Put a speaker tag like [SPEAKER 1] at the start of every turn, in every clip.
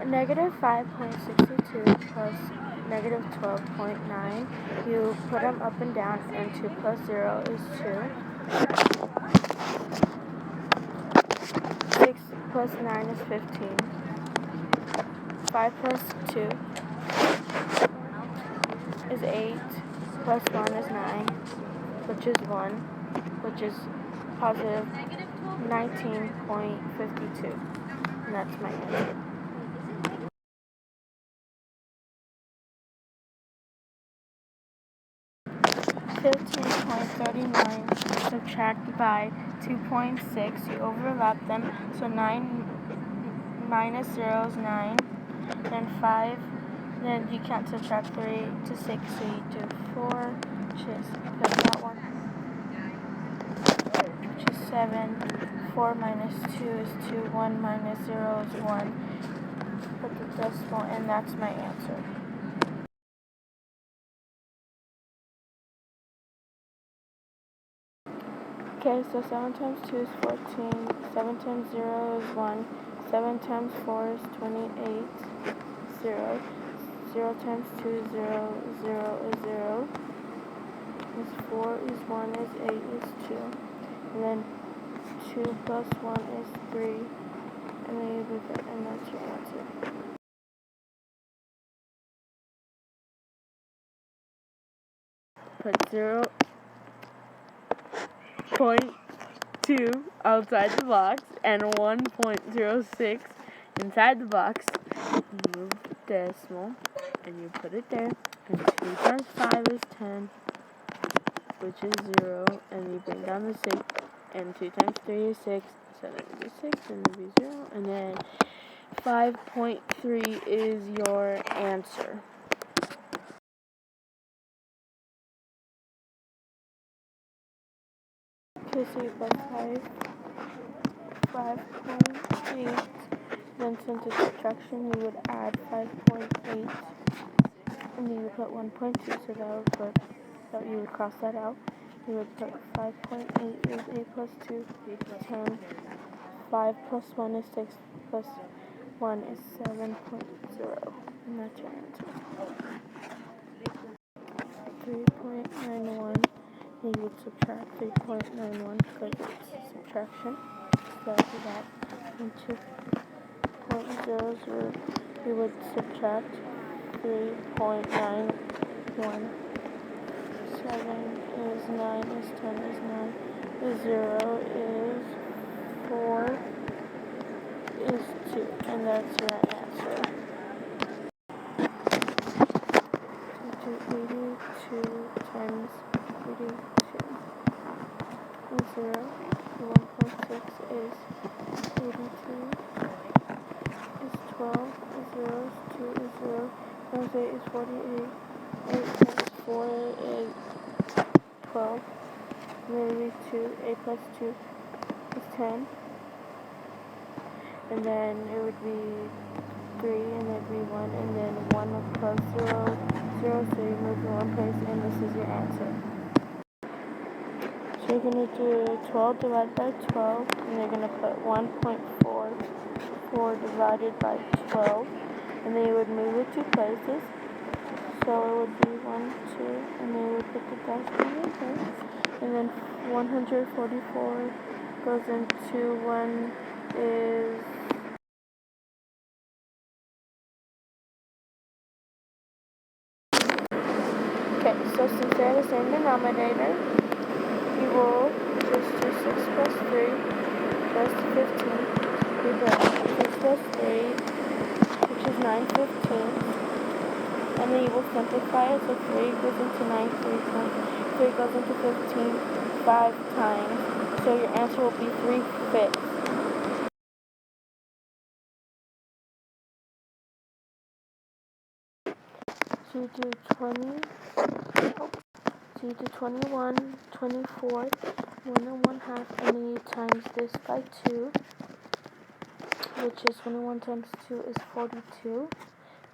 [SPEAKER 1] negative 5.62 plus negative 12.9. You put them up and down, and 2 plus 0 is 2. 6 plus 9 is 15. 5 plus 2 is 8. Plus 1 is 9, which is 1, which is positive 19.52. And that's my answer. 15.39 subtract by 2.6. You overlap them, so 9 minus 0 is 9. Then 5, then you can't subtract 3 to 6, so you do 4, which is, put that one, which is 7. 4 minus 2 is 2. 1 minus 0 is 1. Put the decimal, and that's my answer. Okay, so 7 times 2 is 14, 7 times 0 is 1, 7 times 4 is 28, 0, 0 times 2 is 0, 0 is 0, is 4 is 1 is 8 is 2, and then 2 plus 1 is 3, and then you put that, and that's your answer. Put 0.2 outside the box and 1.06 inside the box. You move the decimal and you put it there. And 2 times 5 is 10, which is 0. And you bring down the 6. And 2 times 3 is 6. So that would be 6 and it would be 0. And then 5.3 is your answer. Okay, so you put 5.8. Then since it's subtraction, you would add 5.8. And then you would put 1.2, so that you would cross that out. You would put 5.8 is 8 plus 2 is 10. 5 plus 1 is 6 plus 1 is 7.0. And that's your answer. 3.91. You would subtract 3.91 because it's subtraction. So after that, and 2.00, you would subtract 3.91. 7 is 9 is 10 is 9 is 0 is 4 is 2, and that's your answer. So 82 times 82 is 0. 1.6 is 82 is 12 is 0 is 2 is 0 times 8 is 48. 8 times 4 is 12. Maybe 2. 8 plus 2 is 10. And then it would be 3, and it'd be 1, and then 1 plus 0, 0, so you move in one place, and this is your answer. So you're going to do 12 divided by 12, and you're going to put 1.44 divided by 12, and then you would move it 2 places. So it would be 1, 2, and then you would put the decimal in there, and then 144 goes into 1 is... Okay, so since they're the same denominator, you will just do 6 plus 3 plus 15. You do 6 plus 3, which is 9 15. And then you will simplify it, so 3 goes into 9 3 times. 3 goes into 15 5 times. So your answer will be 3/5. So you do 20. So you do 21, 24, 1 and 1/2, and then you times this by 2, which is 21 times 2 is 42.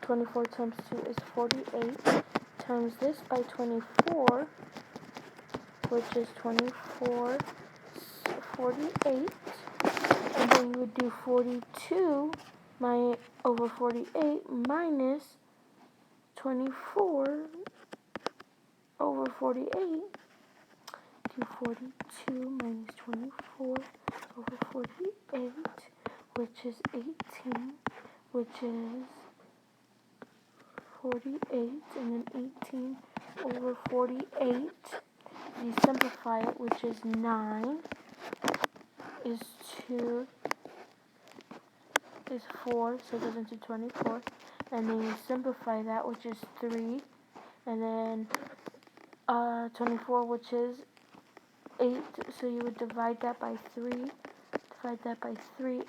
[SPEAKER 1] 24 times 2 is 48. Times this by 24, which is 24, 48. And then you would do 42 my over 48 minus 24 over 48. Do 42 minus 24 over 48, which is 18, which is 48, and then 18 over 48. You simplify it, which is 9, is 2, is 4, so it goes into 24. And then you simplify that, which is 3, and then 24, which is 8, so you would divide that by 3,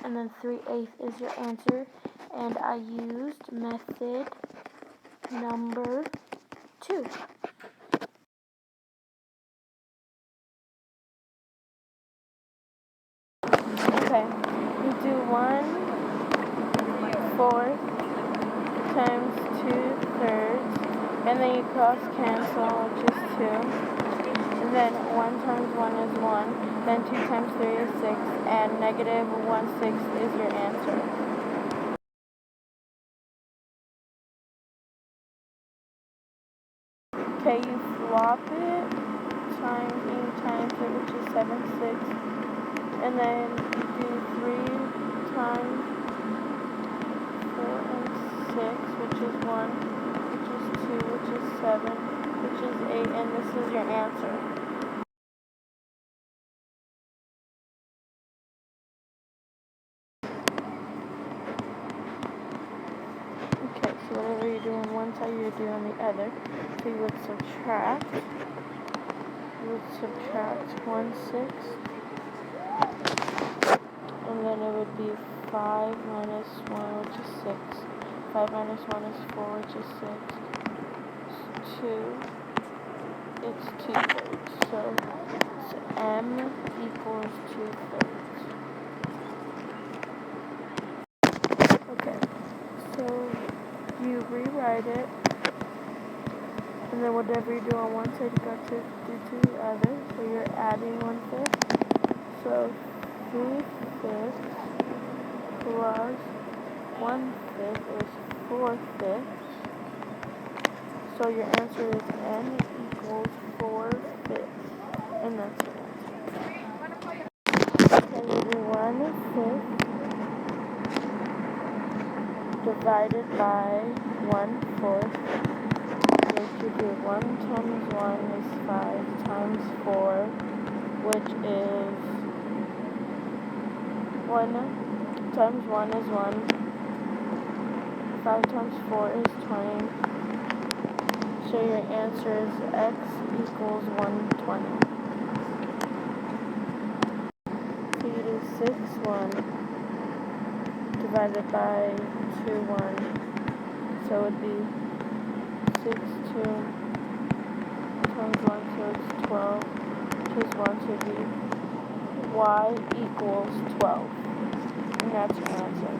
[SPEAKER 1] and then 3/8 is your answer. And I used method number 2. Okay, you do 1/4 times 2/3, and then you cross cancel, which is 2. And then 1 times 1 is 1, then 2 times 3 is 6, and negative 1/6 is your answer. Okay, you flop it, times it, which is 7/6, and then you do 3 times 4 and 6, which is 1, which is 2, which is 7, which is 8, and this is your answer. Okay, so whatever you do on one side, you do on the other. So you would subtract 1/6, and then it would be 5 minus 1, which is 6. 5 minus 1 is 4, which is 6. 2, it's 2/3. So M equals 2/3. Okay, so you rewrite it, and then whatever you do on one side, you got to do to the other. So you're adding 1/5. So 3/5 plus 1/5 is 4/5. So your answer is N equals 4/5. And that's your answer. And you do 1/5 divided by 1/4. Which you do 1 times 1 is 5 times 4, which is 1 times 1 is 1. 5 times 4 is 20. So your answer is X equals 120. So you do 6/1 divided by 2/1. So it would be 6/2 times 1, so it's 12. Choose 1, so it would be Y equals 12. And that's your answer.